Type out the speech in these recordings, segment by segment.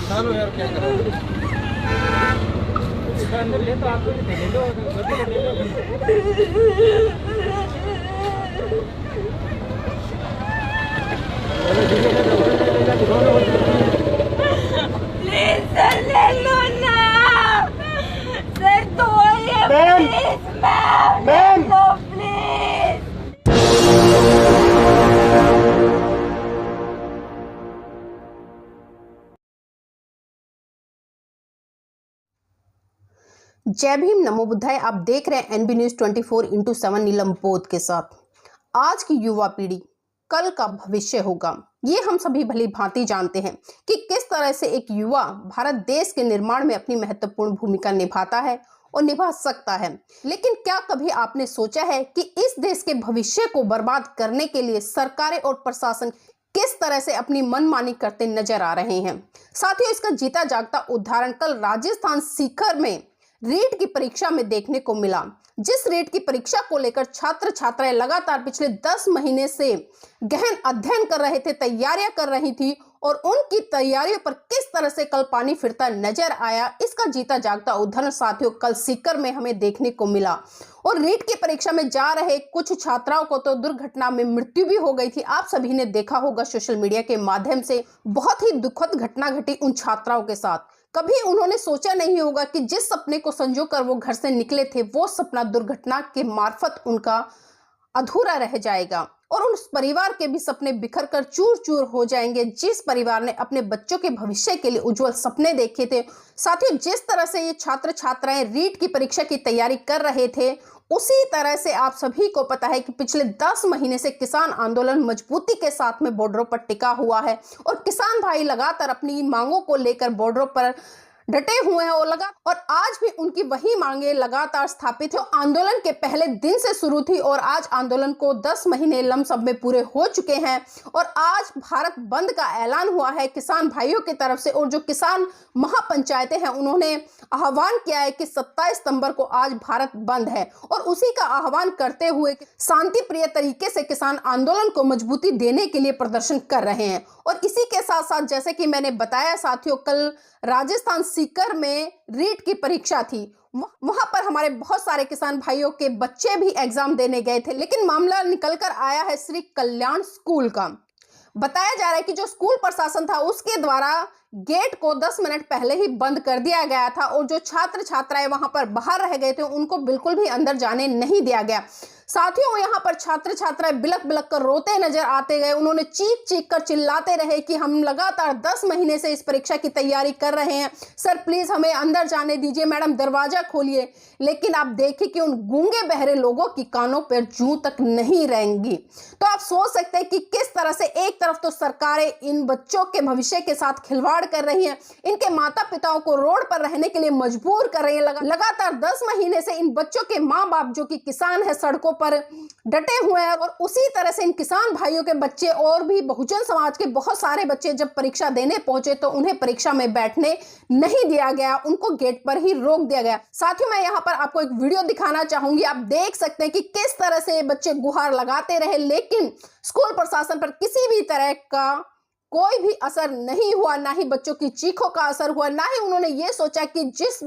चलो यार क्या करो अंदर ले तो आपको ले लो प्लीज सर ले लो ना सर तो ये प्लीज मैम लो प्लीज। जय भीम नमो बुद्धाय। आप देख रहे हैं एनबी न्यूज 24/7 नीलम बोध के साथ। आज की युवा पीढ़ी कल का भविष्य होगा, ये हम सभी भली भांति जानते हैं कि किस तरह से एक युवा भारत देश के निर्माण में अपनी महत्वपूर्ण भूमिका निभाता है और निभा सकता है। लेकिन क्या कभी आपने सोचा है कि इस देश के भविष्य को बर्बाद करने के लिए सरकारें और प्रशासन किस तरह से अपनी मनमानी करते नजर आ रहे हैं। साथियों, इसका जीता जागता उदाहरण कल राजस्थान सीकर में रीट की परीक्षा में देखने को मिला। जिस रीट की परीक्षा को लेकर छात्र छात्राएं लगातार पिछले 10 महीने से गहन अध्ययन कर रहे थे, तैयारियां कर रही थी और उनकी तैयारियों पर किस तरह से कल पानी फिरता नजर आया, इसका जीता जागता उदाहरण साथियों कल सीकर में हमें देखने को मिला। और रीट की परीक्षा में जा रहे कुछ छात्राओं को तो दुर्घटना में मृत्यु भी हो गई थी। आप सभी ने देखा होगा सोशल मीडिया के माध्यम से, बहुत ही दुखद घटना घटी उन छात्राओं के साथ। कभी उन्होंने सोचा नहीं होगा कि जिस सपने को संजो कर वो घर से निकले थे, वो सपना दुर्घटना के मार्फत उनका अधूरा रह जाएगा और उस परिवार के भी सपने बिखर कर चूर चूर हो जाएंगे, जिस परिवार ने अपने बच्चों के भविष्य के लिए उज्जवल सपने देखे थे। साथियों, जिस तरह से ये छात्र छात्राएं रीट की परीक्षा की तैयारी कर रहे थे, उसी तरह से आप सभी को पता है कि पिछले 10 महीने से किसान आंदोलन मजबूती के साथ में बॉर्डरों पर टिका हुआ है और किसान भाई लगातार अपनी मांगों को लेकर बॉर्डरों पर डटे हुए हैं और आज भी उनकी वही मांगे लगातार स्थापित है। आंदोलन के पहले दिन से शुरू थी और आज आंदोलन को 10 महीने लमसम में पूरे हो चुके हैं और आज भारत बंद का ऐलान हुआ है किसान भाइयों की तरफ से। और जो किसान महापंचायतें हैं, उन्होंने आह्वान किया है कि 27 सितंबर को आज भारत बंद है और उसी का आह्वान करते हुए शांति प्रिय तरीके से किसान आंदोलन को मजबूती देने के लिए प्रदर्शन कर रहे हैं। और इसी के साथ साथ जैसे कि मैंने बताया साथियों, कल राजस्थान सीकर में रीट की परीक्षा थी। वहां पर हमारे बहुत सारे किसान भाइयों के बच्चे भी एग्जाम देने गए थे, लेकिन मामला निकल कर आया है श्री कल्याण स्कूल का। बताया जा रहा है कि जो स्कूल प्रशासन था उसके द्वारा गेट को 10 मिनट पहले ही बंद कर दिया गया था और जो छात्र छात्राएं वहां पर बाहर रह गए थे उनको बिल्कुल भी अंदर जाने नहीं दिया गया। साथियों, यहाँ पर छात्र छात्राएं बिलक बिलक कर रोते नजर आते गए। उन्होंने चीख चीख कर चिल्लाते रहे कि हम लगातार 10 महीने से इस परीक्षा की तैयारी कर रहे हैं, सर प्लीज हमें अंदर जाने दीजिए, मैडम दरवाजा खोलिए। लेकिन आप देखिए कि उन गूंगे बहरे लोगों की कानों पर जूं तक नहीं रहेंगी। तो आप सोच सकते हैं कि किस तरह से एक तरफ तो सरकारें इन बच्चों के भविष्य के साथ खिलवाड़ कर रही हैं, इनके माता पिताओं को रोड पर रहने के लिए मजबूर कर रही है। लगातार 10 महीने से इन बच्चों के माँ बाप जो कि किसान है सड़कों पर डटे हुए हैं और उसी तरह से इन किसान भाइयों के बच्चे और भी बहुजन समाज के बहुत सारे बच्चे जब परीक्षा देने पहुंचे तो उन्हें परीक्षा में बैठने नहीं दिया गया, उनको गेट पर ही रोक दिया गया। साथियों, मैं यहाँ पर आपको एक वीडियो दिखाना चाहूंगी। आप देख सकते हैं कि किस तरह से बच्चे गुहार लगाते रहे, लेकिन स्कूल प्रशासन पर किसी भी तरह का कोई भी असर नहीं हुआ, ना ही बच्चों की चीखों का असर हुआ, ना ही उन्होंने ये सोचा कि जिस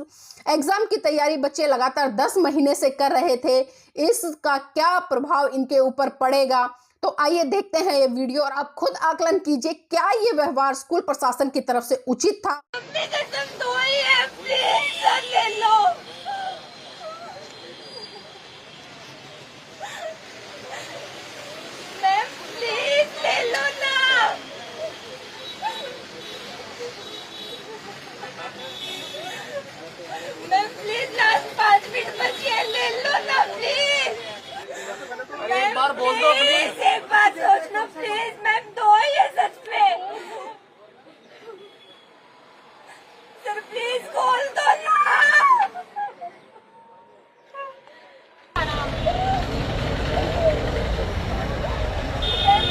एग्जाम की तैयारी बच्चे लगातार 10 महीने से कर रहे थे, इसका क्या प्रभाव इनके ऊपर पड़ेगा। तो आइए देखते हैं ये वीडियो और आप खुद आकलन कीजिए, क्या ये व्यवहार स्कूल प्रशासन की तरफ से उचित था। एक बार बोल दो प्लीज, एक बात सोच लो प्लीज मैम, दो ये सच में सर प्लीज खोल दो ना,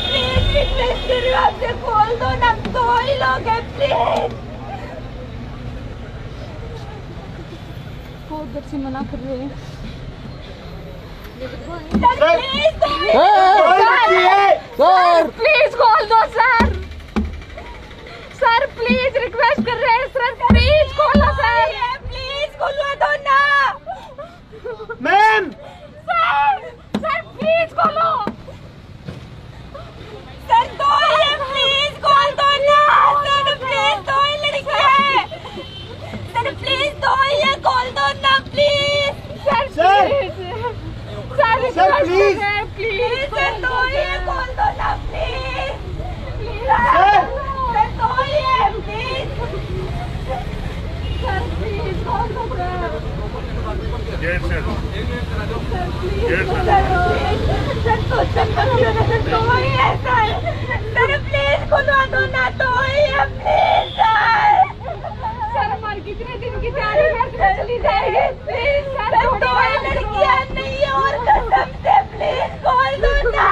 प्लीज रिक्वेस्ट कर रही हूँ आपसे, खोल दो ना, दो ही लोग हैं प्लीज। को उधर से मना कर रहे हैं। सर प्लीज खोल दो सर, सर प्लीज रिक्वेस्ट बकवास कर रहे हैं सर, प्लीज खोलो सर, प्लीज खुलवा दो ना मैम। सर प्लीज खोलो सर, दो ये प्लीज खोल दो ना सर, प्लीज दो ये लड़की है सर, प्लीज दो ये खोल दो ना please sir, please please sir दो ये खोल दो ना प्लीज सर। सर दो ये प्लीज सर, प्लीज खोल दो सर, यस सर। सर तो चक्कर क्यों ना सर, दो ही है सर, प्लीज खुलवा दो ना, दो ही है प्लीज सर, हमारी कितने दिन की तैयारी है, चली जाएगी प्लीज सर, दो ही लड़कियां नहीं और कसम से प्लीज खोल दो ना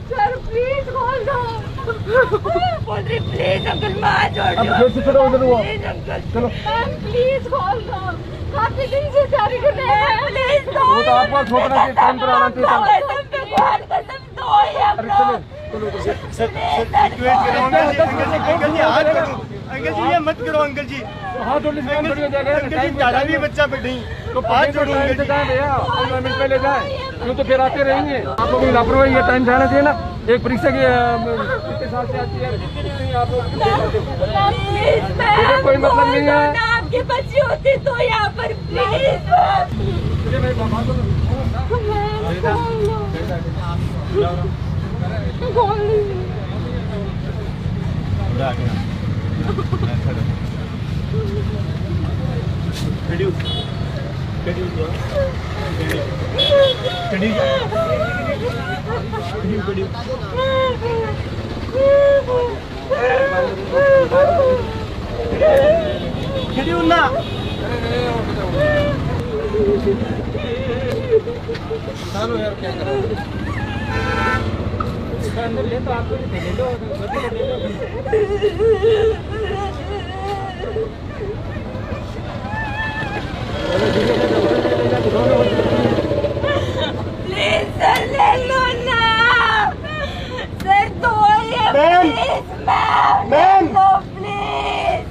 सर, प्लीज खोल दो, बोल रही प्लीज अंकल माँ छोड़ दो, प्लीज अंकल चलो प्लीज खोल दो, काफी दिन से तैयारी कर रहे हैं, प्लीज दो, वो तो आपको छोकरा के टाइम पर आना चाहिए था। कसम पे बहुत कसम दो ही हम लोग, सर रिक्वेस्ट कर रहा हूं अंकल जी, हाथ करो अंकल जी, ये मत करो अंकल जी, हाथ जोड़ लीजिए, अंकल बढ़िया जाएगा जी ज्यादा भी बच्चा बैठे तो हाथ जोड़ो अंकल जी। कहाँ भैया 15 मिनट पहले जाए, यूँ तो फिर आते रहेंगे। आप लोग लापरवाही, ये टाइम जाना चाहिए ना, एक परीक्षा की कितने साल से आती है आप लोग, प्लीज कोई मतलब नहीं है। आपके बच्चे होते तो यहाँ पर प्लीज ना चलो यार क्या करो, अंदर ले तो आपको ले लो, प्लीज सर ले लो ना सर, दो ये ma'am. Please ma'am, ma'am. Low please.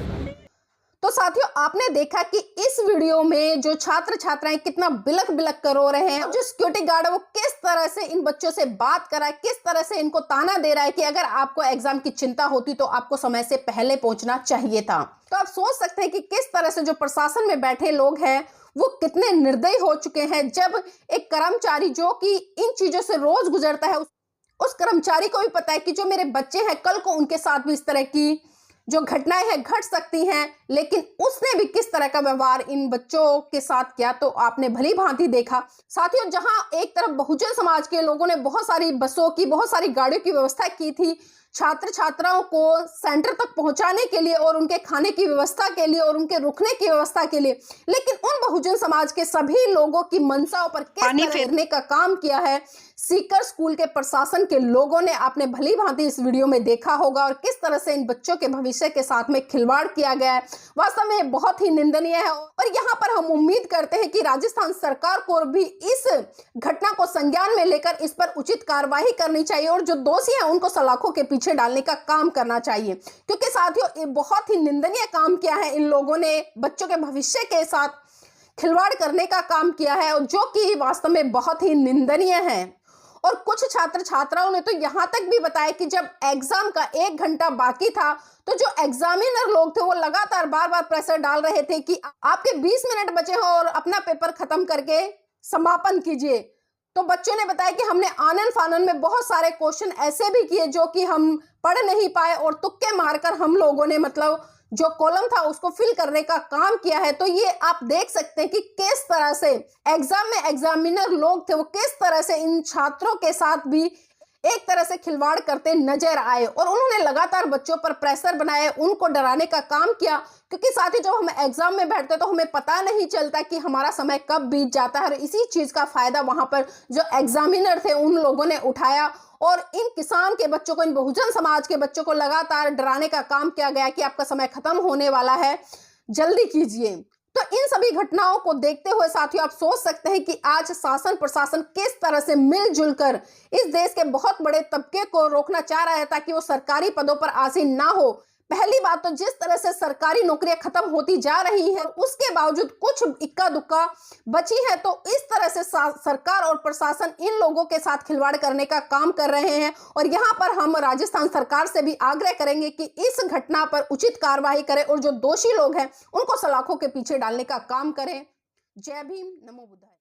तो साथियों, आपने देखा कि इस वीडियो में जो छात्र छात्राएं कितना बिलक बिलक कर रो रहे हैं, जो सिक्योरिटी गार्ड है वो किस तरह से इन बच्चों से बात कर रहा है, किस तरह से इनको ताना दे रहा है कि अगर आपको एग्जाम की चिंता होती तो आपको समय से पहले पहुंचना चाहिए था। तो आप सोच सकते हैं कि किस तरह से जो प्रशासन में बैठे लोग हैं वो कितने निर्दयी हो चुके हैं। जब एक कर्मचारी जो कि इन चीजों से रोज गुजरता है, उस कर्मचारी को भी पता है कि जो मेरे बच्चे हैं कल को उनके साथ भी इस तरह की जो घटनाएं हैं घट सकती हैं, लेकिन उसने भी किस तरह का व्यवहार इन बच्चों के साथ किया तो आपने भली भांति देखा। साथियों, जहां एक तरफ बहुजन समाज के लोगों ने बहुत सारी बसों की, बहुत सारी गाड़ियों की व्यवस्था की थी छात्र छात्राओं को सेंटर तक पहुंचाने के लिए और उनके खाने की व्यवस्था के लिए और उनके रुकने की व्यवस्था के लिए, लेकिन उन बहुजन समाज के सभी लोगों की मनसाओं पर किस तरह फेरने का काम किया है सीकर स्कूल के प्रशासन के लोगों ने, आपने भली भांति इस वीडियो में देखा होगा। और किस तरह से इन बच्चों के भविष्य के साथ में खिलवाड़ किया गया है, वास्तव में बहुत ही निंदनीय है। और यहाँ पर हम उम्मीद करते हैं कि राजस्थान सरकार को भी इस घटना को संज्ञान में लेकर इस पर उचित कार्रवाई करनी चाहिए और जो दोषी हैं उनको सलाखों के पीछे डालने का काम करना चाहिए, क्योंकि साथियों ये बहुत ही निंदनीय काम किया है। इन लोगों ने बच्चों के भविष्य के साथ खिलवाड़ करने का काम किया है और जो कि वास्तव में बहुत ही निंदनीय है। और कुछ छात्र छात्राओं ने तो यहाँ तक भी बताया कि जब एग्जाम का 1 घंटा बाकी था तो जो एग्जामिनर लोग थे वो लगातार बार बार प्रेशर डाल रहे थे कि आपके 20 मिनट बचे हो और अपना पेपर खत्म करके समापन कीजिए। तो बच्चों ने बताया कि हमने आनन फानन में बहुत सारे क्वेश्चन ऐसे भी किए जो कि हम पढ़ नहीं पाए और तुक्के मारकर हम लोगों ने मतलब जो कॉलम था उसको फिल करने का काम किया है। तो ये आप देख सकते हैं कि किस तरह से एग्जाम में एग्जामिनर लोग थे वो किस तरह से इन छात्रों के साथ भी एक तरह से खिलवाड़ करते नजर आए और उन्होंने लगातार बच्चों पर प्रेशर बनाए, उनको डराने का काम किया। क्योंकि साथ ही जब हम एग्जाम में बैठते तो हमें पता नहीं चलता कि हमारा समय कब बीत जाता है और इसी चीज का फायदा वहां पर जो एग्जामिनर थे उन लोगों ने उठाया और इन किसान के बच्चों को, इन बहुजन समाज के बच्चों को लगातार डराने का काम किया गया कि आपका समय खत्म होने वाला है, जल्दी कीजिए। तो इन सभी घटनाओं को देखते हुए साथियों आप सोच सकते हैं कि आज शासन प्रशासन किस तरह से मिलजुल कर इस देश के बहुत बड़े तबके को रोकना चाह रहा है ताकि वो सरकारी पदों पर आसीन ना हो। पहली बात तो जिस तरह से सरकारी नौकरियां खत्म होती जा रही हैं, उसके बावजूद कुछ इक्का दुक्का बची है, तो इस तरह से सरकार और प्रशासन इन लोगों के साथ खिलवाड़ करने का काम कर रहे हैं। और यहां पर हम राजस्थान सरकार से भी आग्रह करेंगे कि इस घटना पर उचित कार्रवाई करें और जो दोषी लोग हैं उनको सलाखों के पीछे डालने का काम करें। जय भीम, नमो बुद्धाय।